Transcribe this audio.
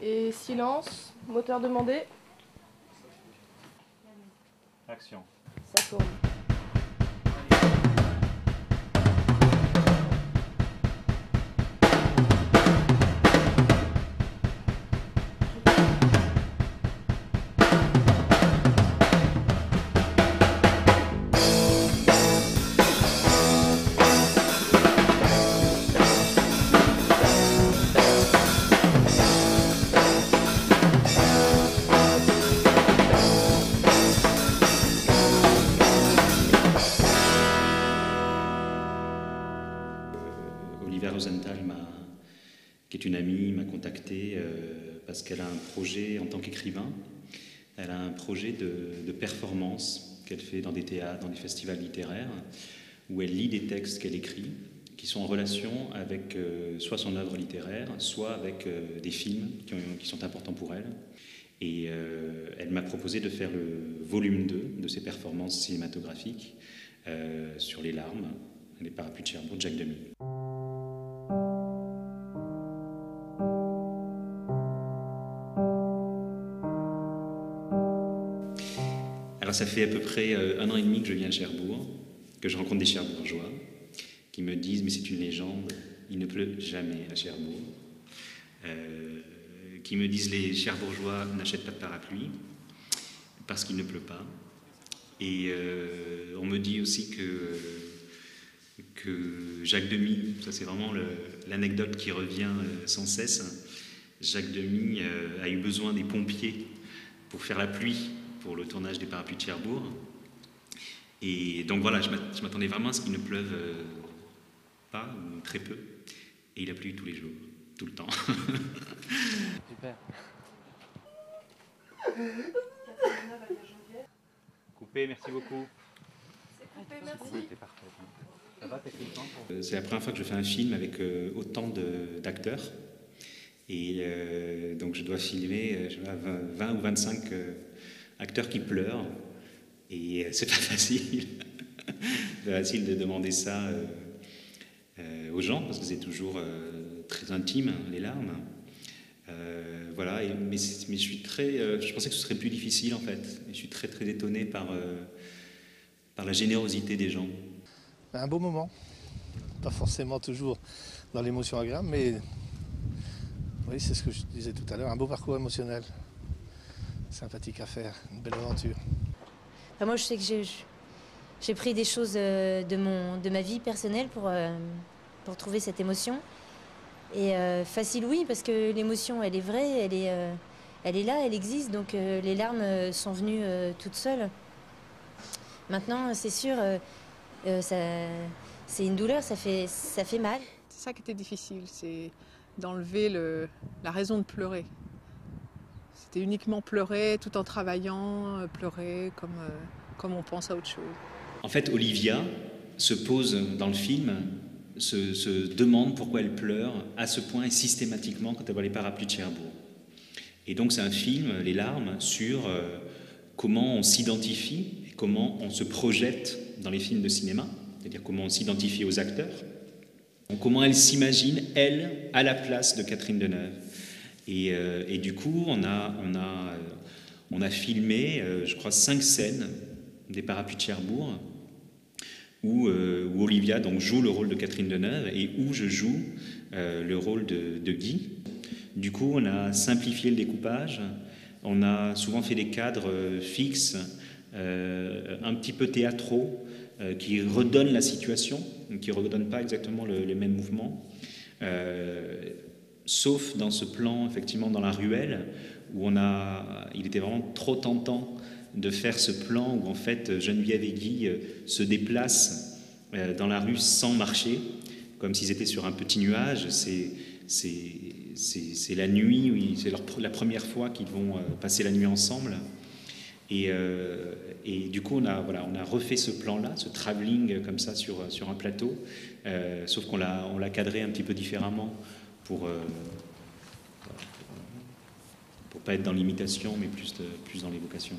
Et silence, moteur demandé. Action. Ça tourne. Olivia Rosenthal, qui est une amie, m'a contacté parce qu'elle a un projet en tant qu'écrivain. Elle a un projet de performance qu'elle fait dans des théâtres, dans des festivals littéraires, où elle lit des textes qu'elle écrit, qui sont en relation avec soit son œuvre littéraire, soit avec des films qui sont importants pour elle. Et elle m'a proposé de faire le volume 2 de ses performances cinématographiques sur les larmes, les parapluies de Cherbourg, de Jacques Demy. Alors ça fait à peu près 1 an et demi que je viens de Cherbourg, que je rencontre des Cherbourgeois qui me disent « mais c'est une légende, il ne pleut jamais à Cherbourg ». Qui me disent « les Cherbourgeois n'achètent pas de parapluie parce qu'il ne pleut pas ». Et on me dit aussi que Jacques Demy, ça c'est vraiment l'anecdote qui revient sans cesse, Jacques Demy a eu besoin des pompiers pour faire la pluie pour le tournage des parapluies de Cherbourg. Et donc voilà, je m'attendais vraiment à ce qu'il ne pleuve pas, ou très peu. Et il a plu tous les jours, tout le temps. Super. Coupé, merci beaucoup. C'est coupé, merci. C'était parfait. Ça va techniquement C'est la première fois que je fais un film avec autant d'acteurs. Et donc je dois filmer 20 ou 25 acteurs qui pleurent. Et c'est pas facile. C'est facile de demander ça aux gens, parce que c'est toujours très intime, les larmes. Voilà, mais je suis je pensais que ce serait plus difficile en fait. Et je suis très étonné par la générosité des gens. Un beau moment, pas forcément toujours dans l'émotion agréable, mais oui, c'est ce que je disais tout à l'heure, un beau parcours émotionnel, sympathique à faire, une belle aventure. Enfin, moi je sais que j'ai pris des choses de ma vie personnelle pour trouver cette émotion. Et facile oui, parce que l'émotion elle est vraie, elle est là, elle existe, donc les larmes sont venues toutes seules. Maintenant c'est sûr, c'est une douleur, ça fait mal. C'est ça qui était difficile, c'est d'enlever la raison de pleurer. C'était uniquement pleurer tout en travaillant, pleurer comme on pense à autre chose. En fait, Olivia se pose dans le film, se demande pourquoi elle pleure à ce point et systématiquement quand elle voit les parapluies de Cherbourg. Et donc c'est un film, Les larmes, sur comment on s'identifie et comment on se projette dans les films de cinéma, c'est-à-dire comment on s'identifie aux acteurs, comment elle s'imagine, elle, à la place de Catherine Deneuve. Et du coup, on a filmé, je crois, 5 scènes des parapluies de Cherbourg, où Olivia donc, joue le rôle de Catherine Deneuve et où je joue le rôle de Guy. Du coup, on a simplifié le découpage, on a souvent fait des cadres fixes, un petit peu théâtraux, qui redonnent la situation, qui ne redonnent pas exactement les mêmes mouvements. Sauf dans ce plan, effectivement, dans la ruelle, où il était vraiment trop tentant de faire ce plan où, en fait, Geneviève et Guy se déplacent dans la rue sans marcher, comme s'ils étaient sur un petit nuage. C'est la nuit, oui, c'est la première fois qu'ils vont passer la nuit ensemble. Et du coup, on a refait ce plan-là, ce travelling comme ça sur un plateau, sauf qu'on l'a cadré un petit peu différemment pour pas être dans l'imitation, mais plus dans l'évocation.